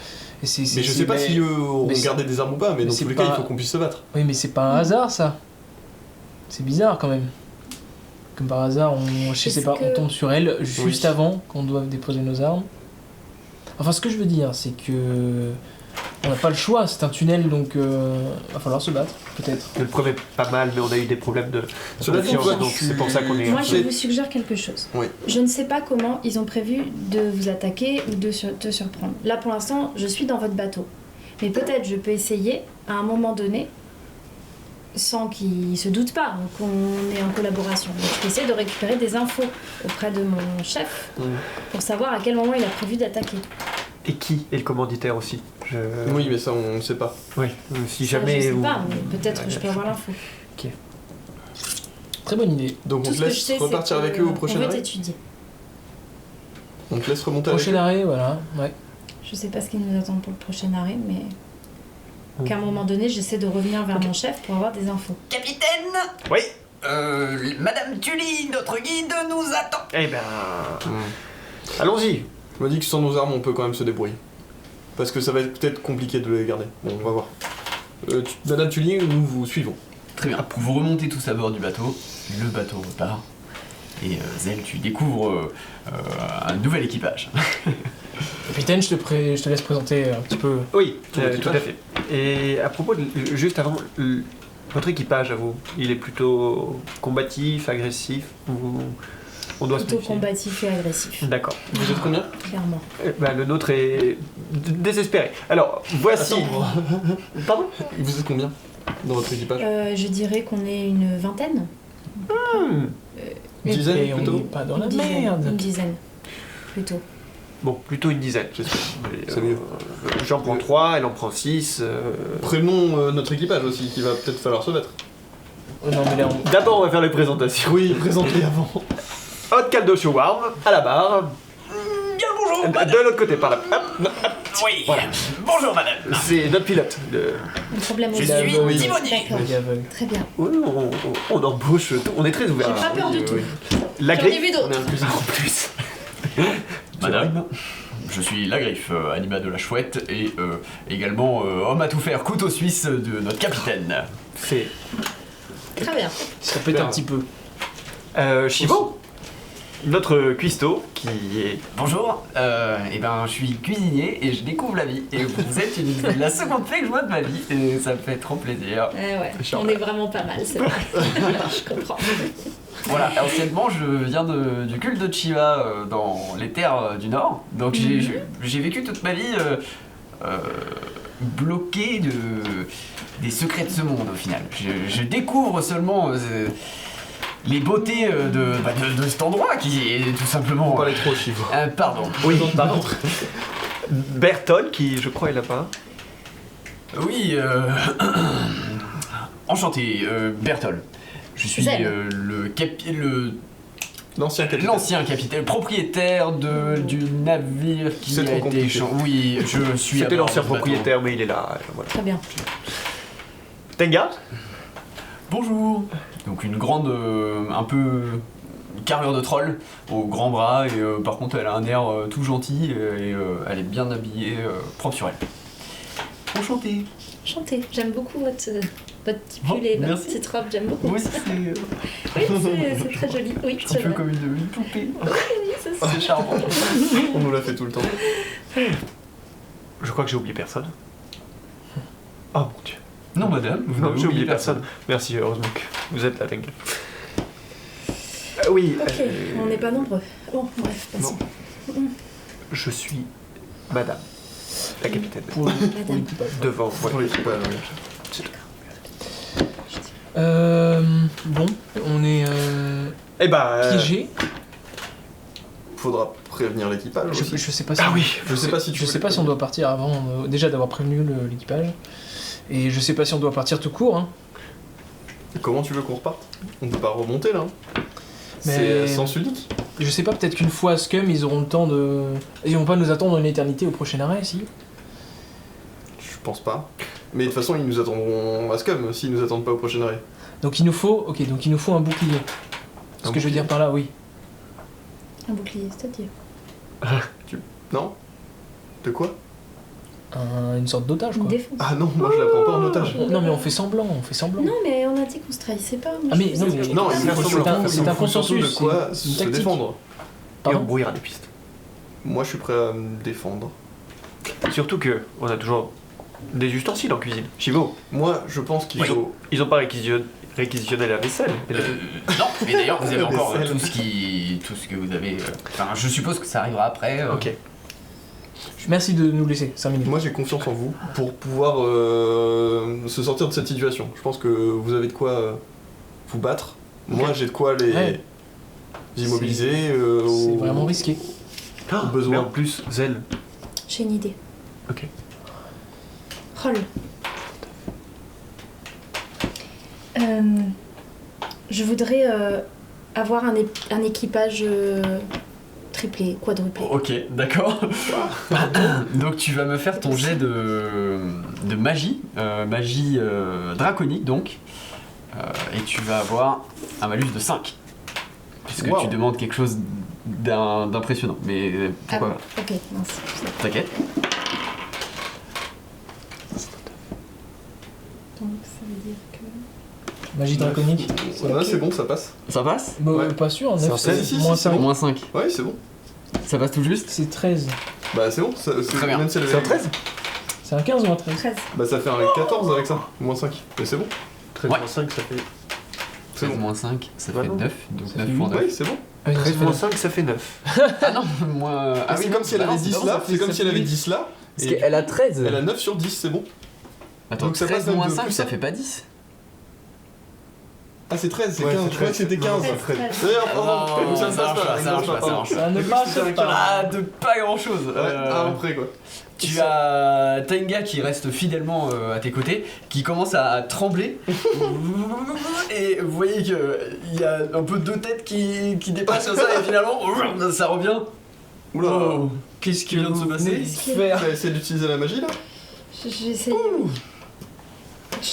Et Mais je sais pas si eux ont mais c'est- gardé des armes ou pas, mais dans c'est tous les cas pas- il faut qu'on puisse se battre. Oui, mais c'est pas un hasard ça. C'est bizarre quand même. Comme par hasard, je sais Est-ce pas, que- on tombe sur elle juste Oui. avant qu'on doive déposer nos armes. Enfin, ce que je veux dire, c'est que on n'a pas le choix. C'est un tunnel, donc va falloir se battre, peut-être. Le premier pas mal, mais on a eu des problèmes de Cela dit, confiance, toi, donc tu- c'est pour ça qu'on est... Moi, je vous suggère quelque chose. Oui. Je ne sais pas comment ils ont prévu de vous attaquer ou de te surprendre. Là, pour l'instant, je suis dans votre bateau. Mais peut-être je peux essayer, à un moment donné, sans qu'ils se doutent pas qu'on est en collaboration. Donc, je peux essayer de récupérer des infos auprès de mon chef pour savoir à quel moment il a prévu d'attaquer. Et qui est le commanditaire aussi Oui, mais ça on ne sait pas. Oui, si Ça, jamais... je sais vous- pas, mais peut-être que je peux avoir l'info. Très bonne idée. Donc Tout on ce te que je laisse sais, repartir c'est avec que eux au prochain on veut arrêt. t'étudier. On te laisse remonter avec Prochain eux. arrêt, voilà. Ouais. Je sais pas ce qu'ils nous attendent pour le prochain arrêt, mais qu'à un moment donné, j'essaie de revenir vers mon chef pour avoir des infos. Capitaine, Oui. Madame Tully, notre guide, nous attend. Eh ben... Allons-y. Je me dis que sans nos armes on peut quand même se débrouiller. Parce que ça va être peut-être compliqué de les garder. Bon, on va voir. Madame Tully, nous vous suivons. Très bien. Vous remontez tous à bord du bateau. Le bateau repart. Et Zell, tu découvres un nouvel équipage. Capitaine, je te laisse présenter un petit peu. Oui, Tout tout l'équipage. à fait. Et à propos, juste avant, votre équipage, à vous, il est plutôt combatif, agressif ou on doit se Plutôt méfier combatif et agressif, D'accord. Vous êtes combien? clairement. Le nôtre est désespéré. Alors, voici... Pardon Vous êtes combien dans votre équipage? Je dirais qu'on est une vingtaine. Une dizaine, Et on plutôt n'est pas dans la Une dizaine, merde. une dizaine, plutôt. Bon, plutôt une dizaine, j'espère. C'est mieux. J'en prends 3, elle en prend 6. Prévenons notre équipage aussi, qu'il va peut-être falloir se battre. Non, mais là, on... D'abord, on va faire les présentations. Oui, présentez avant. Hot caldo shawarma, à la barre. Bien bonjour, madame. De l'autre côté, par là. Hop, Oui, Voilà. bonjour, madame. c'est notre pilote. Un problème Je aussi. suis oui. timonier. D'accord, il est aveugle. très bien. Oui, on embauche, on est très ouvert. J'ai pas peur du tout. La J'en ai griffe, vu d'autres. On est inclusif. en plus. Madame, je suis Lagriffe, animat de la chouette, et également homme à tout faire, couteau suisse de notre capitaine. C'est Très bien. Ça pète un petit peu. Chivo, notre cuistot, qui est... Bonjour, et ben je suis cuisinier et je découvre la vie. Et vous êtes la seconde fée que je vois de ma vie et ça me fait trop plaisir. Ouais, on est vraiment pas mal, c'est vrai. Je comprends. Voilà, anciennement je viens du culte de Chiva dans les terres du Nord. Donc j'ai vécu toute ma vie bloqué des secrets de ce monde au final. Je découvre seulement les beautés de cet endroit qui est tout simplement... On parlait trop, Chivo. Pardon. Oui, pardon. Berton, qui, je crois, est là-bas. Oui, enchanté, Bertol. Je suis Zen. L'ancien capitaine. l'ancien capitaine, propriétaire du navire qui C'est a trop été compliqué. échangé. Oui, je suis à C'était bord l'ancien de ce bateau. propriétaire, mais il est là. Voilà. Très bien. Tenga, Bonjour. Donc une grande, un peu carrure de troll, aux grands bras, et par contre elle a un air tout gentil, et elle est bien habillée, propre sur elle. Enchanté. Chantez. J'aime beaucoup votre petit Oh, pull et votre merci. petite robe, j'aime beaucoup. Moi aussi Oui, c'est très joli. Oui, c'est c'est un peu vrai. comme une poupée. Oui, c'est ça. C'est charmant. On nous l'a fait tout le temps. Je crois que j'ai oublié personne. Oh mon dieu. Non, madame, vous Non, n'avez j'ai oublié personne. Merci, heureusement que vous êtes là, dingue. Oui. Ok, on n'est pas nombreux. Bon, bref, passons. Je suis madame la capitaine. Pour l'équipage. Devant, voilà. Oui, c'est pas Bon, on est Eh bah. piégé. Faudra prévenir l'équipage Je aussi. sais pas si. Ah oui. Je sais pas si tu Je sais voulais pas si on doit partir avant déjà d'avoir prévenu l'équipage. Et je sais pas si on doit partir tout court. Hein. Comment tu veux qu'on reparte? On peut pas remonter là. Hein. Mais- C'est sens unique. Je sais pas, peut-être qu'une fois à Scum, ils auront le temps de. Ils vont pas nous attendre une éternité au prochain arrêt, si. Je pense pas. Mais de toute façon, ils nous attendront à Scum s'ils nous attendent pas au prochain arrêt. Donc il nous faut. Ok, donc il nous faut un bouclier. Ce Un que je veux bouclier. dire par là, oui. Un bouclier, c'est-à-dire. Non? De quoi? Une sorte d'otage, Une quoi. défense. Ah non, moi je la prends pas en otage. Non, mais on fait semblant, on fait semblant. Non, mais on a dit qu'on se trahissait pas. Moi, Ah, mais je non, faisais mais- ce que Non, je il voulais. faut c'est un surtout consensus, de quoi c'est une se tactique. défendre. Et Pardon on brouillera les pistes. Moi je suis prêt à me défendre. Surtout que on a toujours des ustensiles en cuisine. Chivo, Moi je pense qu'il Oui. faut. ils ont pas réquisitionné la vaisselle. Non, mais d'ailleurs, vous avez La encore vaisselle. tout ce que vous avez. Enfin, je suppose que ça arrivera après. Ok. Merci de nous laisser 5 minutes. Moi j'ai confiance en vous pour pouvoir se sortir de cette situation. Je pense que vous avez de quoi vous battre. Moi j'ai de quoi les Ouais. immobiliser. C'est vraiment risqué. Au besoin. Mais en plus, Zel. J'ai une idée. Ok. Roll. Je voudrais avoir un équipage triplé, quadruplé. Ok, d'accord. Donc tu vas me faire ton jet de magie, magie draconique donc, et tu vas avoir un malus de 5. Puisque Wow. tu demandes quelque chose d'impressionnant. Mais pourquoi Ah, ok, mince. T'inquiète. Donc ça veut dire que. Magie draconique. Ouais, c'est bon, ça passe. Ça passe Bah, Ouais. pas sûr, C'est 9, un 16, si, moins si, c'est 5. bon. Moins 5. Ouais, c'est bon. Ça passe tout juste C'est 13. Bah c'est bon, c'est Très bien. même si elle C'est un avait- 13. C'est un 15 ou un 13? 13. Bah ça fait un 14 avec ça, moins 5. Mais c'est bon, 13 Ouais. moins 5, ça fait. c'est 13 bon. moins 5, ça Ouais, fait non. 9. Donc Ça 9 fait fois 9. Oui, c'est bon. Ah, oui, 13 ça fait moins neuf. 5, ça fait 9. Ah non, moi. Ah, c'est comme si elle avait 10 là, c'est comme si elle avait dit 10 là. Parce et qu'elle a 13. elle a 9 sur 10, c'est bon. Attends, Donc ça 13 passe même moins de 5, plus ça ça. fait pas 10. Ah c'est 13, c'est Ouais, 15, c'est je croyais que c'était 15. Non, non, 13. D'ailleurs, Non, pardon, donc ça ça marche pas, ça marche pas, ça marche pas. Ça ne J'ai cru que passe c'était un pas. Ah, de pas grand chose. Ouais, à peu près quoi. Tu as Tenga qui reste fidèlement à tes côtés, qui commence à trembler. Et vous voyez qu'il y a un peu deux têtes qui dépassent comme ça, et finalement, ça revient. Oula, Oh, qu'est-ce qui vient de se passer Faire. t'as essayé d'utiliser la magie là? J'ai essayé.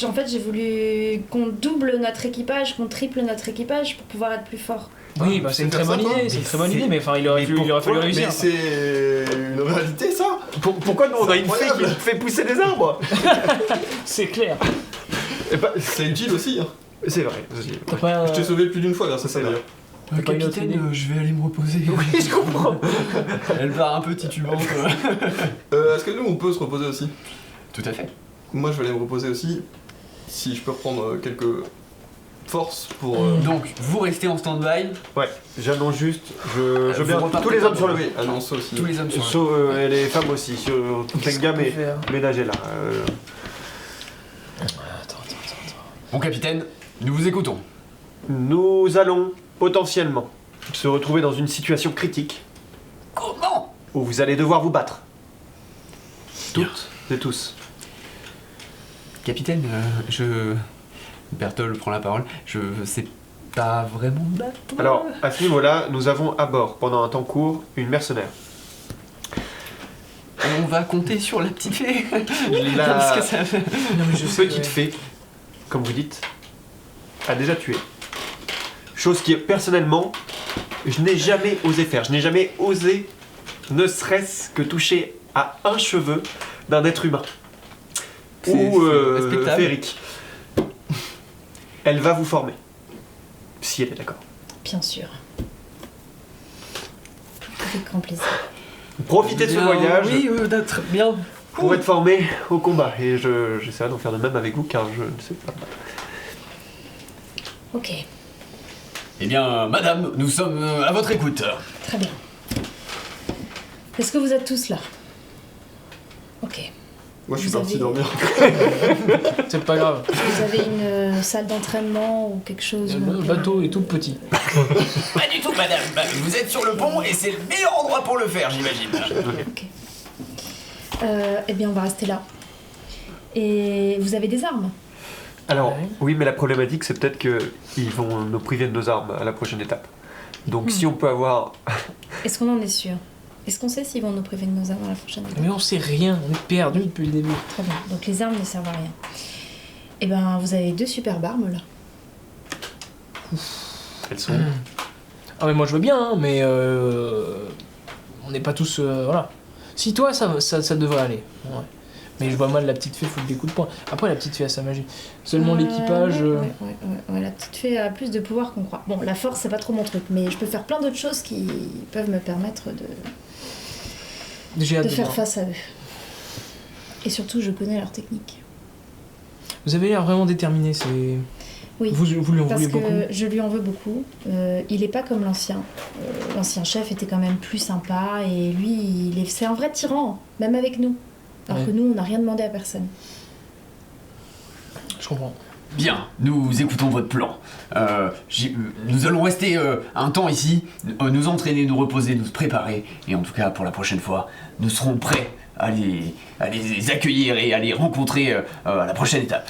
En fait, j'ai voulu qu'on double notre équipage, qu'on triple notre équipage pour pouvoir être plus fort. Oui, bah c'est une C'est très faire bonne ça, toi. idée, c'est une très bonne Mais idée, mais enfin il aurait fallu réussir. Mais c'est une réalité ça? Pourquoi nous on a C'est une fée qui incroyable. fait pousser des arbres? C'est clair. Et bah, c'est utile aussi. Hein. C'est vrai. T'as pas. Je t'ai sauvé plus d'une fois grâce à ça d'ailleurs. T'as pas une autre idée je vais aller me reposer. Oui, je comprends. Elle part un peu titubante. Est-ce que nous on peut se reposer aussi? Tout à fait. Moi je vais aller me reposer aussi. Si je peux reprendre quelques forces pour. Donc, vous restez en stand-by, Ouais, j'annonce juste, je Vous viens repartez tous les pas hommes sur le Oui, annonce aussi. tous les hommes sur le... Sauf, et les femmes aussi, sur Qu'est-ce Tenga, qu'on peut mais faire ménagez là. Attends. Mon capitaine, nous vous écoutons. Nous allons potentiellement se retrouver dans une situation critique Comment où vous allez devoir vous battre. Toutes et tous. Capitaine, Bertol prend la parole. Je sais pas vraiment me battre. Alors, à ce niveau-là, nous avons à bord, pendant un temps court, une mercenaire. On va compter sur la petite fée. La Parce que ça fait... Non, mais je sais. petite fée, comme vous dites, a déjà tué. Chose qui, personnellement, je n'ai jamais osé faire. Je n'ai jamais osé, ne serait-ce que toucher à un cheveu d'un être humain. C'est Ou respectable. féerique. Elle va vous former. Si elle est d'accord. Bien sûr. Avec grand plaisir. Profitez de ce voyage. Oui, très bien. pour être formé au combat. Et j'essaierai d'en faire de même avec vous car je ne sais pas. Ok, Eh bien, madame, nous sommes à votre écoute. très bien. Est-ce que vous êtes tous là? Ok. Moi, je suis Vous parti avez- dormir. C'est pas grave. Vous avez une salle d'entraînement ou quelque chose où on Le peut- bateau est tout petit. Pas du tout, madame. Bah, vous êtes sur le pont et c'est le meilleur endroit pour le faire, j'imagine. Ok. Eh bien, on va rester là. Et vous avez des armes? Alors, Ouais. oui, mais la problématique, c'est peut-être qu'ils vont nous priver de nos armes à la prochaine étape. Donc, si on peut avoir. Est-ce qu'on en est sûr? Est-ce qu'on sait s'ils vont nous priver de nos armes à la prochaine étape? Mais on sait rien, on est perdu depuis le début. Très bien. Donc les armes ne servent à rien. Eh ben, vous avez 2 superbes armes là. Elles sont. Ah mais moi je veux bien, hein, mais on n'est pas tous... voilà. Si toi, ça devrait aller. Ouais. Mais je vois mal la petite fée foutre des coups de poing. Après, la petite fée a sa magie. Seulement l'équipage... Ouais, la petite fée a plus de pouvoir qu'on croit. Bon, la force, c'est pas trop mon truc, mais je peux faire plein d'autres choses qui peuvent me permettre J'ai hâte de de faire voir. face à eux. Et surtout, je connais leur technique. Vous avez l'air vraiment déterminé, c'est... Oui, Vous lui en parce voulez que beaucoup. je lui en veux beaucoup. Il est pas comme l'ancien. L'ancien chef était quand même plus sympa et lui, c'est un vrai tyran, même avec nous. Alors Ouais. que nous, on n'a rien demandé à personne. Je comprends. Bien, nous écoutons votre plan. Nous allons rester un temps ici, nous entraîner, nous reposer, nous préparer. Et en tout cas, pour la prochaine fois, nous serons prêts à les accueillir et à les rencontrer à la prochaine étape.